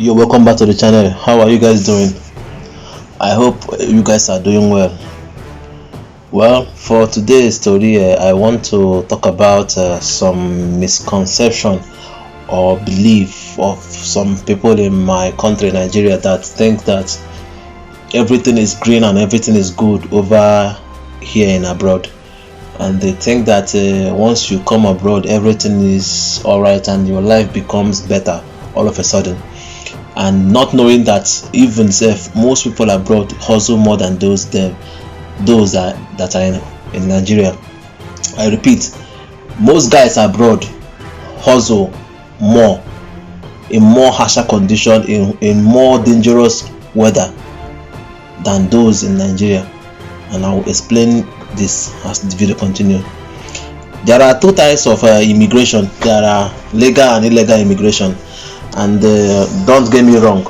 Yo, welcome back to the channel. How are you guys doing? I hope you guys are doing well. Well, for today's story, I want to talk about some misconception or belief of some people in my country, Nigeria, that think that everything is green and everything is good over here in abroad, and they think that once you come abroad, everything is all right and your life becomes better all of a sudden, and not knowing that even if most people abroad hustle more than those that are in Nigeria. I repeat, most guys abroad hustle more in more harsher condition, in more dangerous weather than those in Nigeria, and I will explain this as the video continues. There are two types of immigration. There are legal and illegal immigration, and don't get me wrong,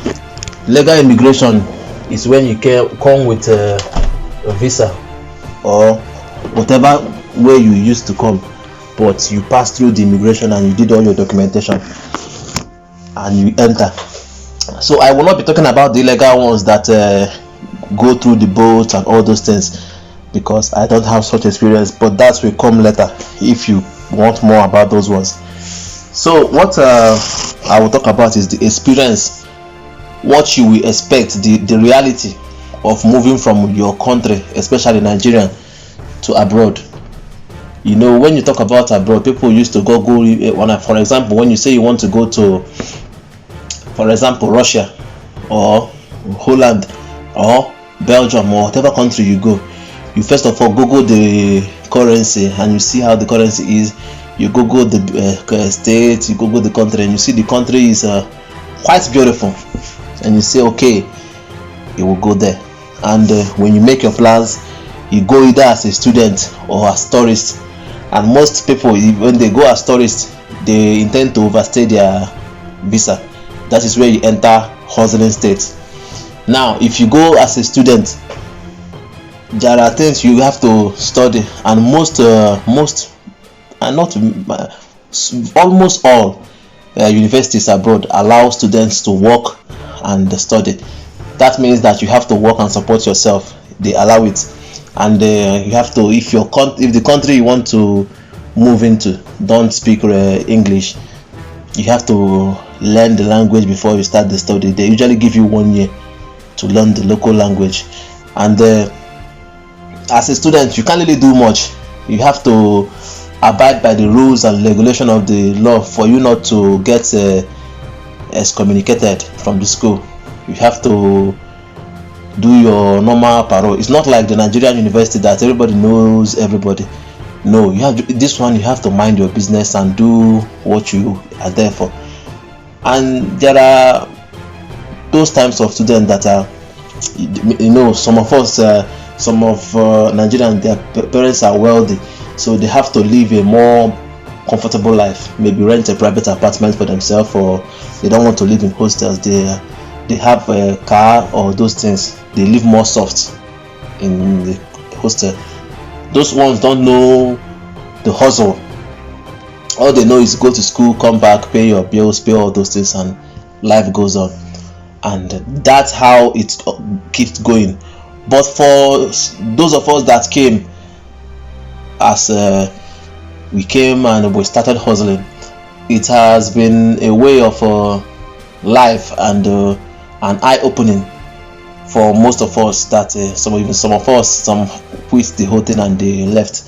legal immigration is when you come with a visa or whatever way you used to come, but you pass through the immigration and you did all your documentation and you enter. So I will not be talking about the illegal ones that go through the boat and all those things, because I don't have such experience, but that will come later if you want more about those ones. So what I will talk about is the experience, what you will expect, the reality of moving from your country, especially Nigeria, to abroad. You know, when you talk about abroad, people used to go for example, when you say you want to go to, for example, Russia or Holland or Belgium or whatever country you go, you first of all Google the currency and you see how the currency is. You Google the state, you Google the country, and you see the country is quite beautiful, and you say okay, you will go there. And when you make your plans, you go either as a student or as tourist. And most people, when they go as tourists, they intend to overstay their visa. That is where you enter hustling state. Now if you go as a student, there are things you have to study, and almost all universities abroad allow students to work and study. That means that you have to work and support yourself. They allow it, and you have to, if the country you want to move into don't speak English, you have to learn the language before you start the study. They usually give you 1 year to learn the local language, and as a student you can't really do much. You have to abide by the rules and regulation of the law for you not to get excommunicated from the school. You have to do your normal parole. It's not like the Nigerian university that everybody knows everybody. No, you have this one, you have to mind your business and do what you are there for. And there are those types of students that are, you know, some of Nigerians, their parents are wealthy, so they have to live a more comfortable life, maybe rent a private apartment for themselves, or they don't want to live in hostels. They have a car or those things. They live more soft in the hostel. Those ones don't know the hustle. All they know is go to school, come back, pay your bills, pay all those things, and life goes on. And that's how it keeps going. But for those of us that came as we came and we started hustling, it has been a way of life and an eye-opening for most of us, that some of us quit the whole thing and they left,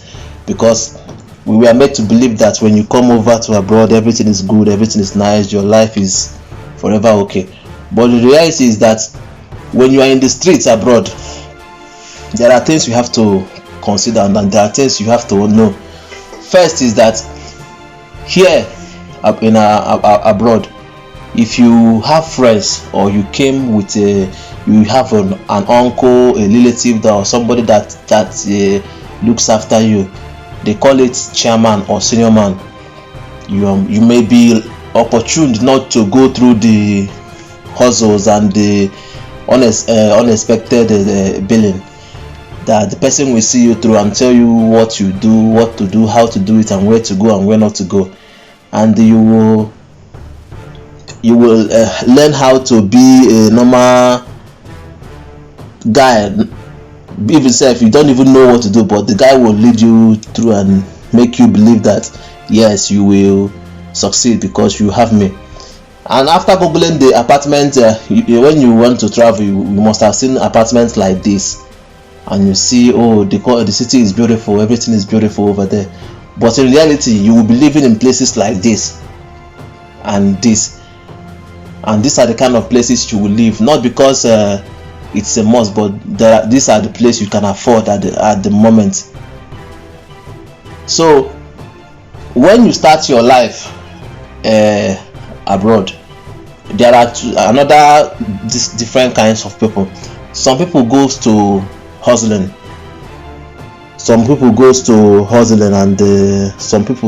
because we were made to believe that when you come over to abroad, everything is good, everything is nice, your life is forever okay. But the reality is that when you are in the streets abroad, there are things you have to consider, and there are things you have to know. First is that here in abroad, if you have friends or you came with you have an uncle, a relative, or somebody that looks after you, they call it chairman or senior man. You may be opportune not to go through the hustles and the unexpected billing, that the person will see you through and tell you what you do, what to do, how to do it, and where to go and where not to go. And you will You will learn how to be a normal guy. Even if you don't even know what to do, but the guy will lead you through and make you believe that yes, you will succeed because you have me. And after googling the apartment, when you want to travel, you must have seen apartments like this, and you see, oh, the city is beautiful, everything is beautiful over there. But in reality, you will be living in places like this and this, and these are the kind of places you will live, not because it's a must, but these are the places you can afford at the moment. So when you start your life abroad, there are another different kinds of people. Some people goes to hustling, and some people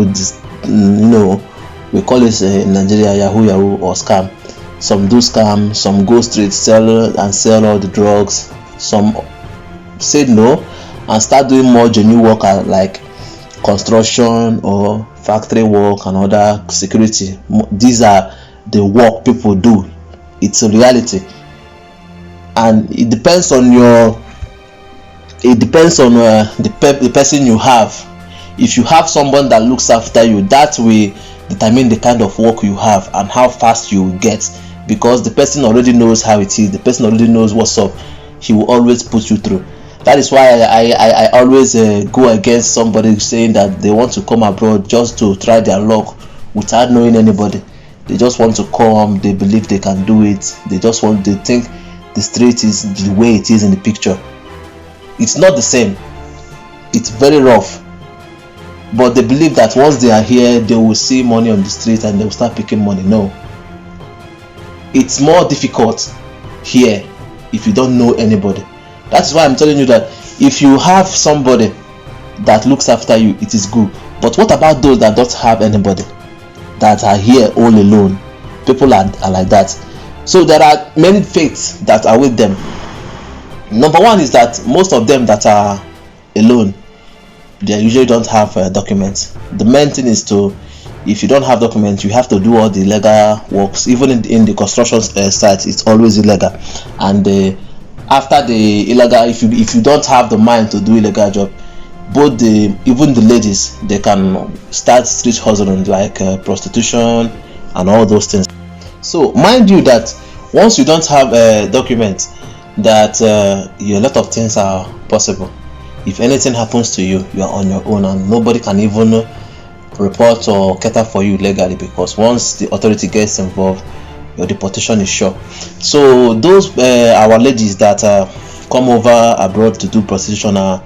just, we call it in Nigeria yahoo or scam. Some do scam, some go straight sell all the drugs, some say no and start doing more genuine work like construction or factory work and other security. These are the work people do. It's a reality, and it depends on the person you have. If you have someone that looks after you, that will determine the kind of work you have and how fast you will get, because the person already knows how it is, the person already knows what's up. He will always put you through. That is why I always go against somebody saying that they want to come abroad just to try their luck without knowing anybody. They just want to come, they believe they can do it, they think the street is the way it is in the picture. It's not the same, it's very rough, but they believe that once they are here they will see money on the street and they will start picking money. No, it's more difficult here if you don't know anybody. That's why I'm telling you that if you have somebody that looks after you, it is good. But what about those that don't have anybody, that are here all alone? People are like that. So there are many fates that are with them. Number one is that most of them that are alone, they usually don't have documents. The main thing is if you don't have documents, you have to do all the illegal works. Even in the construction site, it's always illegal. And after the illegal, if you don't have the mind to do illegal job, even the ladies, they can start street hustling like prostitution and all those things. So mind you that once you don't have a document, that a lot of things are possible. If anything happens to you, you are on your own, and nobody can even report or cater for you legally, because once the authority gets involved, your deportation is sure. So those our ladies that come over abroad to do prostitution are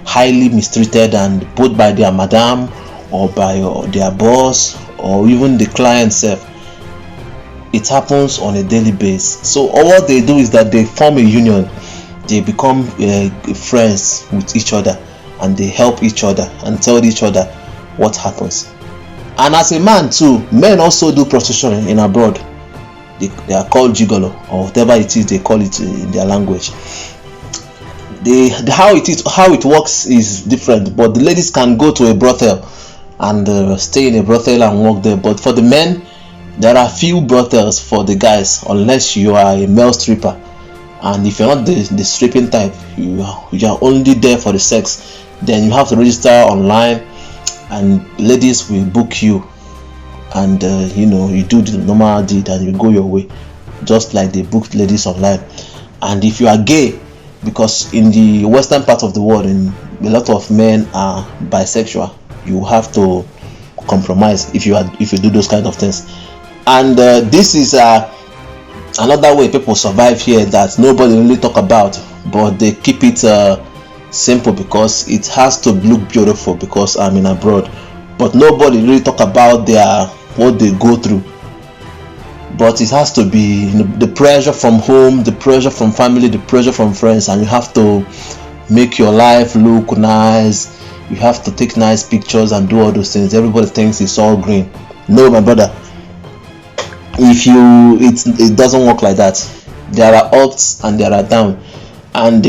highly mistreated, and both by their madam or by their boss or even the client self. It happens on a daily basis. So all what they do is that they form a union, they become friends with each other, and they help each other and tell each other what happens. And as a man too, men also do prostitution in abroad. They are called gigolo, or whatever it is they call it in their language. How it works is different, but the ladies can go to a brothel and stay in a brothel and work there. But for the men, there are few brothels for the guys, unless you are a male stripper. And if you're not the stripping type, you are only there for the sex, then you have to register online, and ladies will book you, and you do the normal deed and you go your way, just like they booked ladies online. And if you are gay, because in the western part of the world, a lot of men are bisexual, you have to compromise if you do those kind of things. And this is another way people survive here that nobody really talk about, but they keep it simple because it has to look beautiful, because I'm in abroad. But nobody really talk about what they go through. But it has to be the pressure from home, the pressure from family, the pressure from friends, and you have to make your life look nice. You have to take nice pictures and do all those things. Everybody thinks it's all green. No, my brother, it doesn't work like that. There are ups and there are downs. And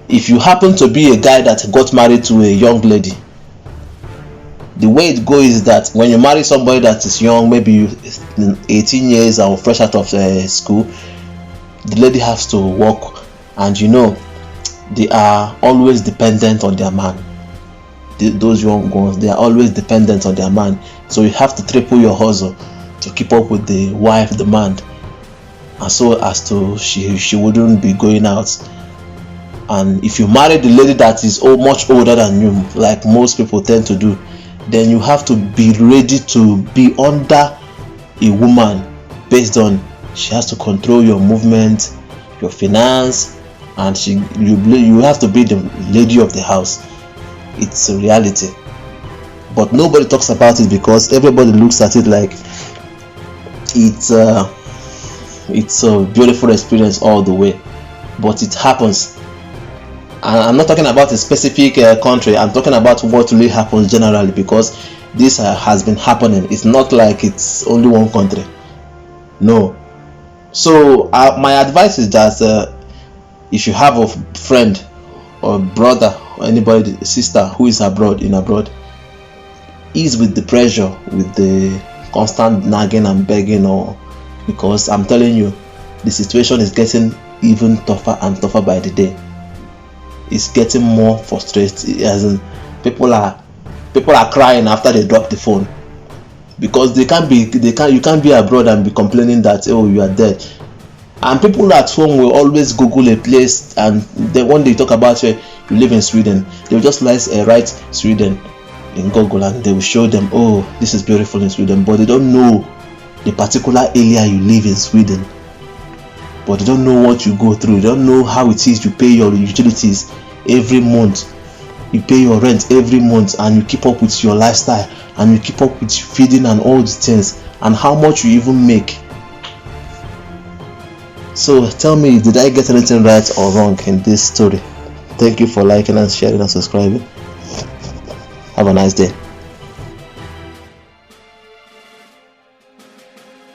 if you happen to be a guy that got married to a young lady, The way it goes is that when you marry somebody that is young, maybe 18 years or fresh out of school, the lady has to work, and they are always dependent on their man. Those young ones, they are always dependent on their man, so you have to triple your hustle to keep up with the wife demand, and so as to she wouldn't be going out. And if you marry the lady that is much older than you, like most people tend to do, then you have to be ready to be under a woman, based on she has to control your movement, your finance, and you have to be the lady of the house. It's a reality, but nobody talks about it because everybody looks at it like it's a beautiful experience all the way. But it happens, and I'm not talking about a specific country. I'm talking about what really happens generally, because this has been happening. It's not like it's only one country, no. So my advice is that if you have a friend or brother or anybody, sister who is abroad, ease with the pressure, with the constant nagging and begging, or because I'm telling you, the situation is getting even tougher and tougher by the day. It's getting more frustrated, as in people are crying after they drop the phone, because you can't be abroad and be complaining that, oh, you are dead. And people at home will always Google a place, and then when they talk about you live in Sweden, they will just write Sweden in Google, and they will show them, oh, this is beautiful in Sweden, but they don't know the particular area you live in Sweden. But they don't know what you go through. They don't know how it is you pay your utilities every month, you pay your rent every month, and you keep up with your lifestyle, and you keep up with feeding and all the things, and how much you even make. So tell me, did I get anything right or wrong in this story? Thank you for liking and sharing and subscribing. Have a nice day.